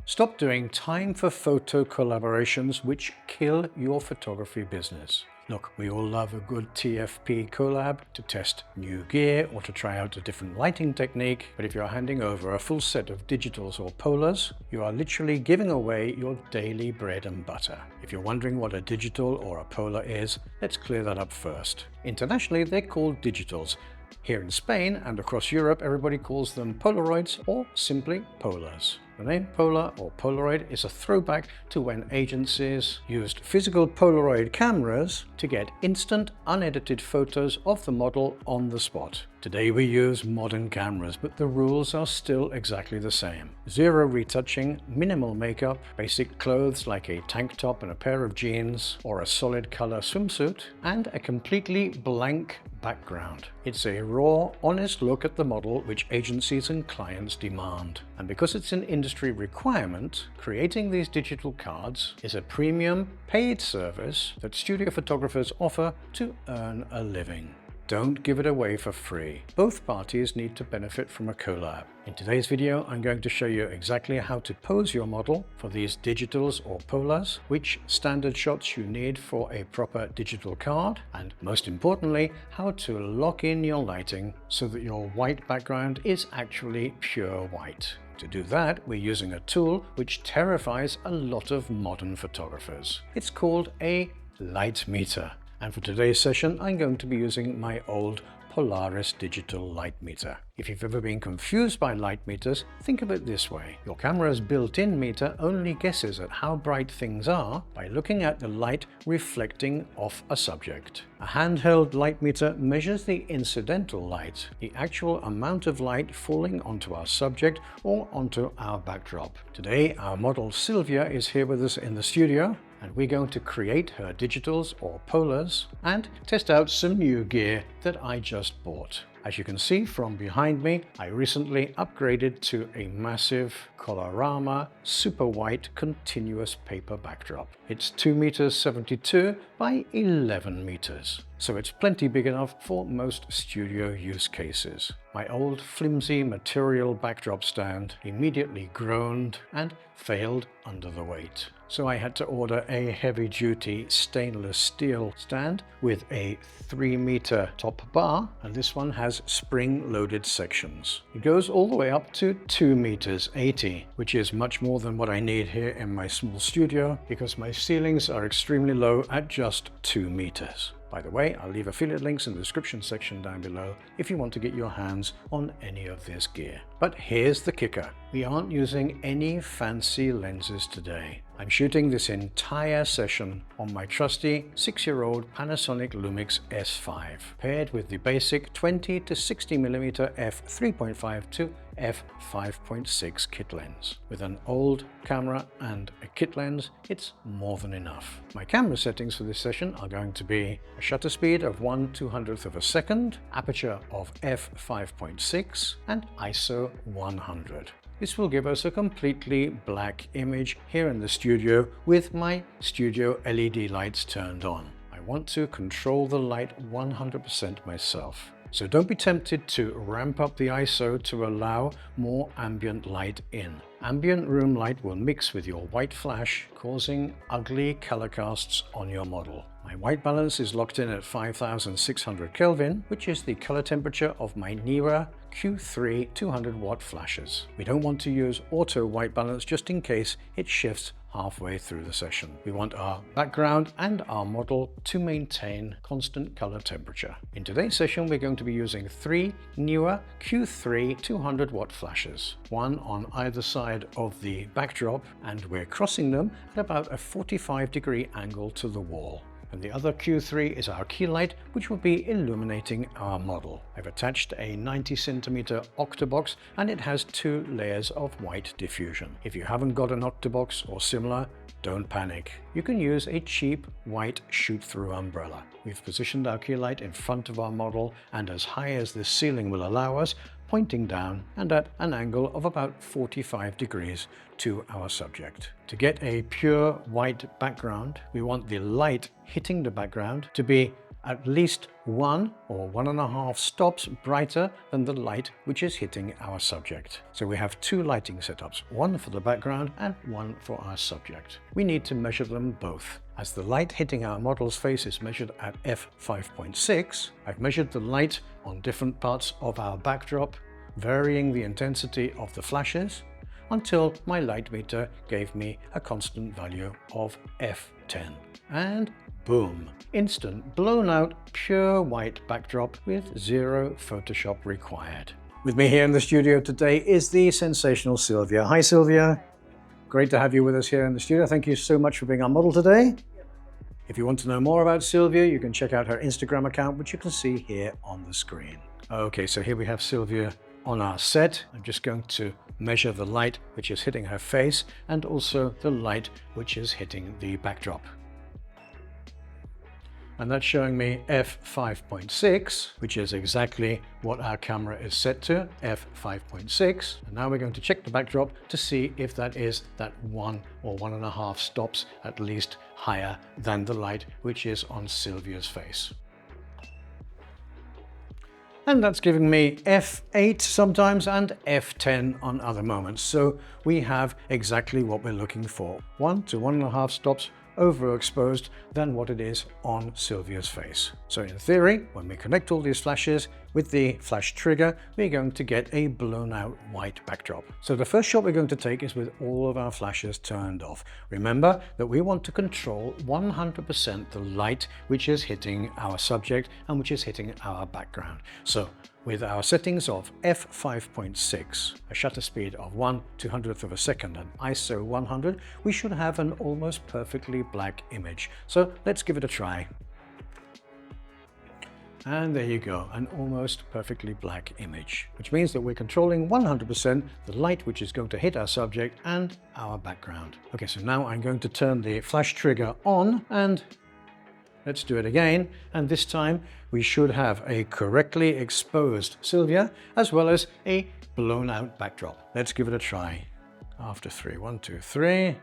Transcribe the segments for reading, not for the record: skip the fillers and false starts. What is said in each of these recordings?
Stop doing time for photo collaborations which kill your photography business. Look, we all love a good TFP collab to test new gear or to try out a different lighting technique, but if you're handing over a full set of digitals or Polas, you are literally giving away your daily bread and butter. If you're wondering what a digital or a Pola is, let's clear that up first. Internationally, they're called digitals. Here in Spain and across Europe, everybody calls them Polaroids or simply Polas. The name Pola or Polaroid is a throwback to when agencies used physical Polaroid cameras to get instant, unedited photos of the model on the spot. Today we use modern cameras, but the rules are still exactly the same. Zero retouching, minimal makeup, basic clothes like a tank top and a pair of jeans or a solid color swimsuit, and a completely blank background. It's a raw, honest look at the model which agencies and clients demand. And because it's an industry requirement, creating these digital cards is a premium, paid service that studio photographers offer to earn a living. Don't give it away for free. Both parties need to benefit from a collab. In today's video, I'm going to show you exactly how to pose your model for these digitals or Polas, which standard shots you need for a proper digital card, and most importantly, how to lock in your lighting so that your white background is actually pure white. To do that, we're using a tool which terrifies a lot of modern photographers. It's called a light meter. And for today's session, I'm going to be using my old Polaris digital light meter. If you've ever been confused by light meters, think of it this way. Your camera's built-in meter only guesses at how bright things are by looking at the light reflecting off a subject. A handheld light meter measures the incidental light, the actual amount of light falling onto our subject or onto our backdrop. Today, our model Sylvia is here with us in the studio, and we're going to create her digitals or Polas and test out some new gear that I just bought. As you can see from behind me, I recently upgraded to a massive Colorama super white continuous paper backdrop. It's 2.72 meters by 11 meters, so it's plenty big enough for most studio use cases. My old flimsy material backdrop stand immediately groaned and failed under the weight. So I had to order a heavy-duty stainless steel stand with a 3-meter top bar, and this one has spring-loaded sections. It goes all the way up to 2.80 meters, which is much more than what I need here in my small studio because my ceilings are extremely low at just 2 meters. By the way, I'll leave affiliate links in the description section down below if you want to get your hands on any of this gear. But here's the kicker. We aren't using any fancy lenses today. I'm shooting this entire session on my trusty 6-year-old Panasonic Lumix S5, paired with the basic 20 to 60mm f3.5 to f5.6 kit lens. With an old camera and a kit lens, it's more than enough. My camera settings for this session are going to be a shutter speed of 1/200th of a second, aperture of f5.6 and ISO 100. This will give us a completely black image here in the studio with my studio LED lights turned on. I want to control the light 100% myself. So don't be tempted to ramp up the ISO to allow more ambient light in. Ambient room light will mix with your white flash, causing ugly color casts on your model. My white balance is locked in at 5600 Kelvin, which is the color temperature of my newer Q3 200-watt flashes. We don't want to use auto white balance just in case it shifts halfway through the session. We want our background and our model to maintain constant color temperature. In today's session, we're going to be using 3 newer Q3 200-watt flashes, one on either side of the backdrop, and we're crossing them at about a 45-degree angle to the wall. And the other Q3 is our key light, which will be illuminating our model. I've attached a 90cm octabox, and it has 2 layers of white diffusion. If you haven't got an octabox or similar, don't panic. You can use a cheap white shoot-through umbrella. We've positioned our key light in front of our model and as high as the ceiling will allow us, pointing down and at an angle of about 45 degrees to our subject. To get a pure white background, we want the light hitting the background to be at least 1 or 1.5 stops brighter than the light which is hitting our subject. So we have 2 lighting setups, one for the background and one for our subject. We need to measure them both. As the light hitting our model's face is measured at f5.6, I've measured the light on different parts of our backdrop, varying the intensity of the flashes until my light meter gave me a constant value of f10. And boom! Instant blown out pure white backdrop with 0 Photoshop required. With me here in the studio today is the sensational Sylvia. Hi Sylvia! Great to have you with us here in the studio. Thank you so much for being our model today. If you want to know more about Sylvia, you can check out her Instagram account, which you can see here on the screen. Okay, so here we have Sylvia on our set. I'm just going to measure the light which is hitting her face and also the light which is hitting the backdrop. And that's showing me f5.6, which is exactly what our camera is set to, f5.6. And now we're going to check the backdrop to see if that is that 1 or 1.5 stops at least higher than the light which is on Sylvia's face. And that's giving me f8 sometimes and f10 on other moments. So we have exactly what we're looking for, 1 to 1.5 stops overexposed than what it is on Sylvia's face. So in theory, when we connect all these flashes with the flash trigger, we're going to get a blown out white backdrop. So the first shot we're going to take is with all of our flashes turned off. Remember that we want to control 100% the light which is hitting our subject and which is hitting our background. So with our settings of f5.6, a shutter speed of 1/200th of a second and ISO 100, we should have an almost perfectly black image. So let's give it a try. And there you go, an almost perfectly black image, which means that we're controlling 100% the light which is going to hit our subject and our background. Okay, so now I'm going to turn the flash trigger on and let's do it again, and this time we should have a correctly exposed Sylvia as well as a blown out backdrop. Let's give it a try. After 3, 1, 2, 3.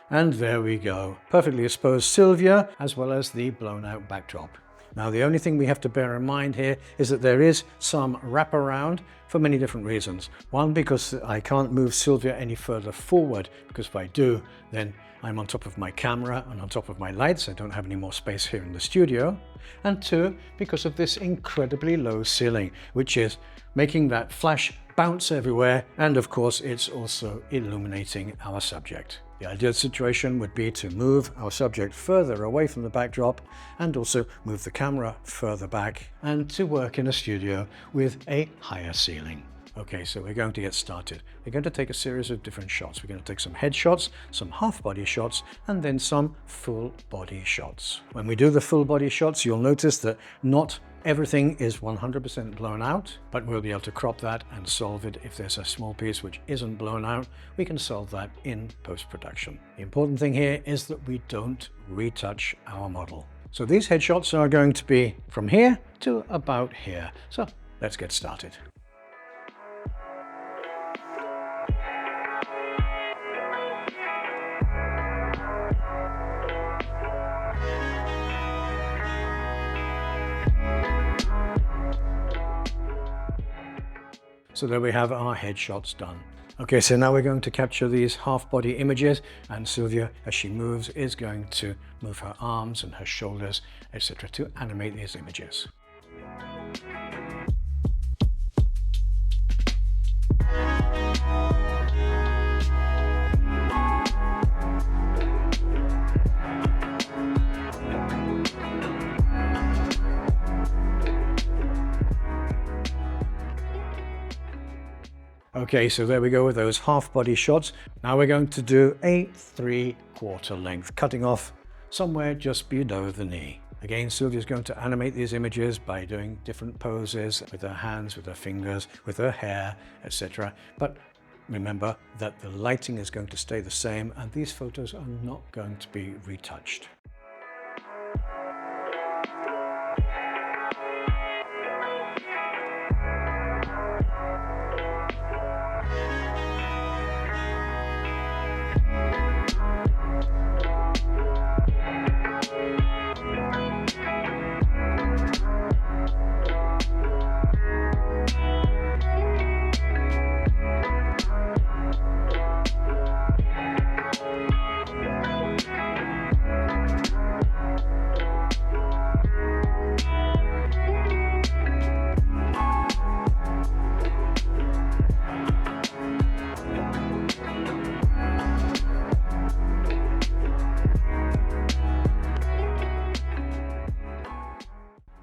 And there we go. Perfectly exposed Sylvia as well as the blown out backdrop. Now the only thing we have to bear in mind here is that there is some wraparound for many different reasons. One, because I can't move Sylvia any further forward, because if I do, then I'm on top of my camera and on top of my lights. I don't have any more space here in the studio. And 2, because of this incredibly low ceiling, which is making that flash bounce everywhere. And of course, it's also illuminating our subject. The ideal situation would be to move our subject further away from the backdrop and also move the camera further back and to work in a studio with a higher ceiling. Okay, so we're going to get started. We're going to take a series of different shots. We're going to take some head shots, some half body shots, and then some full body shots. When we do the full body shots, you'll notice that not everything is 100% blown out, but we'll be able to crop that and solve it. If there's a small piece which isn't blown out, we can solve that in post-production. The important thing here is that we don't retouch our model. So these headshots are going to be from here to about here. So let's get started. So there we have our headshots done. Okay, so now we're going to capture these half-body images, and Sylvia, as she moves, is going to move her arms and her shoulders, etc., to animate these images. Okay, so there we go with those half body shots. Now we're going to do a 3/4 length, cutting off somewhere just below the knee. Again, Sylvia's going to animate these images by doing different poses with her hands, with her fingers, with her hair, etc. But remember that the lighting is going to stay the same and these photos are not going to be retouched.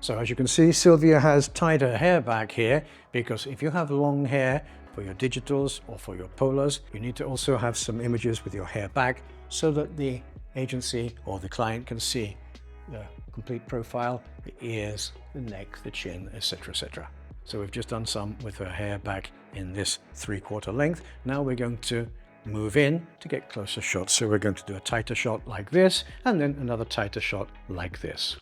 So as you can see, Sylvia has tied her hair back here, because if you have long hair for your digitals or for your Polas, you need to also have some images with your hair back so that the agency or the client can see the complete profile, the ears, the neck, the chin, etc., etc. So we've just done some with her hair back in this 3/4 length. Now we're going to move in to get closer shots. So we're going to do a tighter shot like this, and then another tighter shot like this.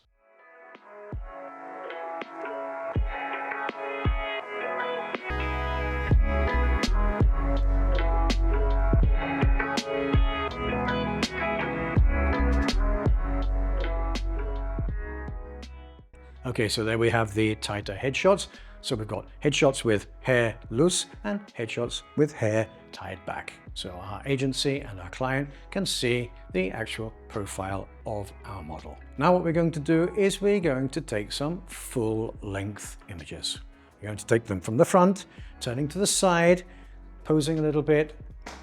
Okay, so there we have the tighter headshots. So we've got headshots with hair loose and headshots with hair tied back. So our agency and our client can see the actual profile of our model. Now what we're going to do is we're going to take some full length images. We're going to take them from the front, turning to the side, posing a little bit,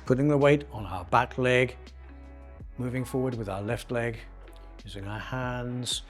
putting the weight on our back leg, moving forward with our left leg, using our hands,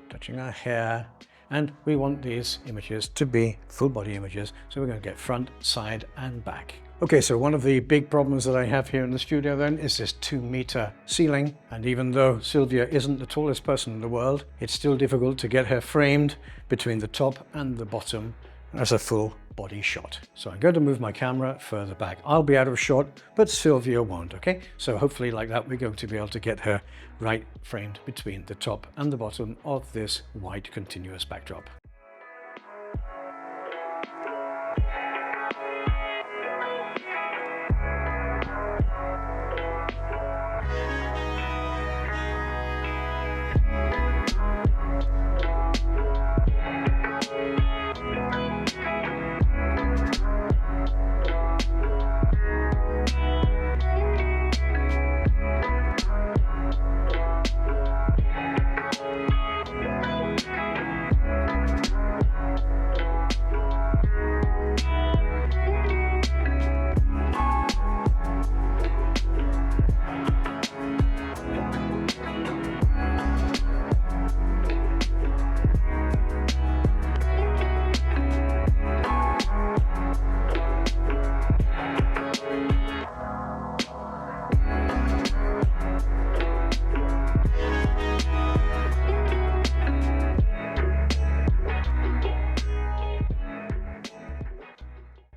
touching our hair, and we want these images to be full body images, so we're going to get front, side and back. Okay, so one of the big problems that I have here in the studio then is this 2-meter ceiling, and even though Sylvia isn't the tallest person in the world, it's still difficult to get her framed between the top and the bottom as a full body shot. So I'm going to move my camera further back. I'll be out of shot, but Sylvia won't, okay? So hopefully like that, we're going to be able to get her right framed between the top and the bottom of this white continuous backdrop.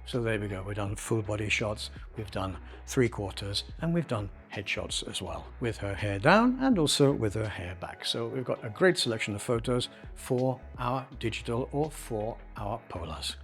So there we go, we've done full body shots, we've done 3/4, and we've done headshots as well, with her hair down and also with her hair back. So we've got a great selection of photos for our digital or for our Polas.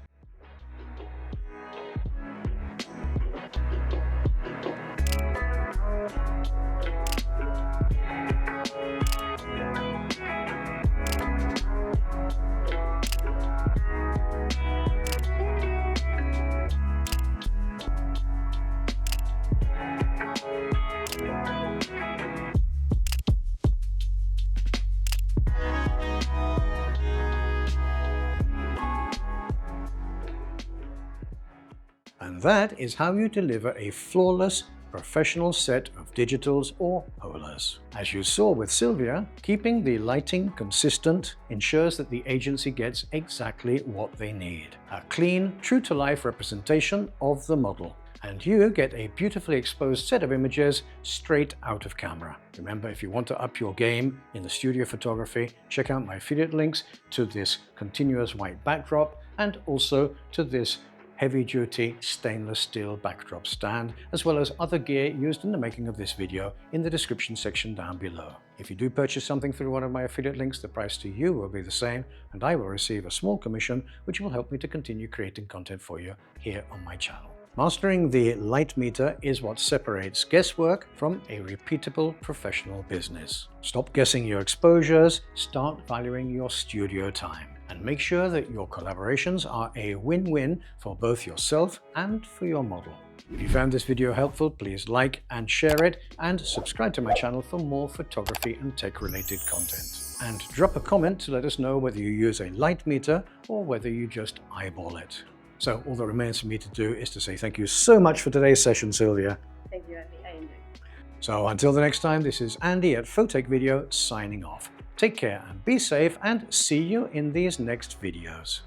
And that is how you deliver a flawless, professional set of digitals or Polas. As you saw with Sylvia, keeping the lighting consistent ensures that the agency gets exactly what they need. A clean, true-to-life representation of the model. And you get a beautifully exposed set of images straight out of camera. Remember, if you want to up your game in the studio photography, check out my affiliate links to this continuous white backdrop and also to this heavy-duty stainless steel backdrop stand, as well as other gear used in the making of this video in the description section down below. If you do purchase something through one of my affiliate links, the price to you will be the same, and I will receive a small commission, which will help me to continue creating content for you here on my channel. Mastering the light meter is what separates guesswork from a repeatable professional business. Stop guessing your exposures, start valuing your studio time. And make sure that your collaborations are a win-win for both yourself and for your model. If you found this video helpful, please like and share it, and subscribe to my channel for more photography and tech-related content. And drop a comment to let us know whether you use a light meter or whether you just eyeball it. So all that remains for me to do is to say thank you so much for today's session, Sylvia. Thank you, Andy. I enjoyed it. So until the next time, this is Andy at Photechvideo signing off. Take care and be safe, and see you in these next videos.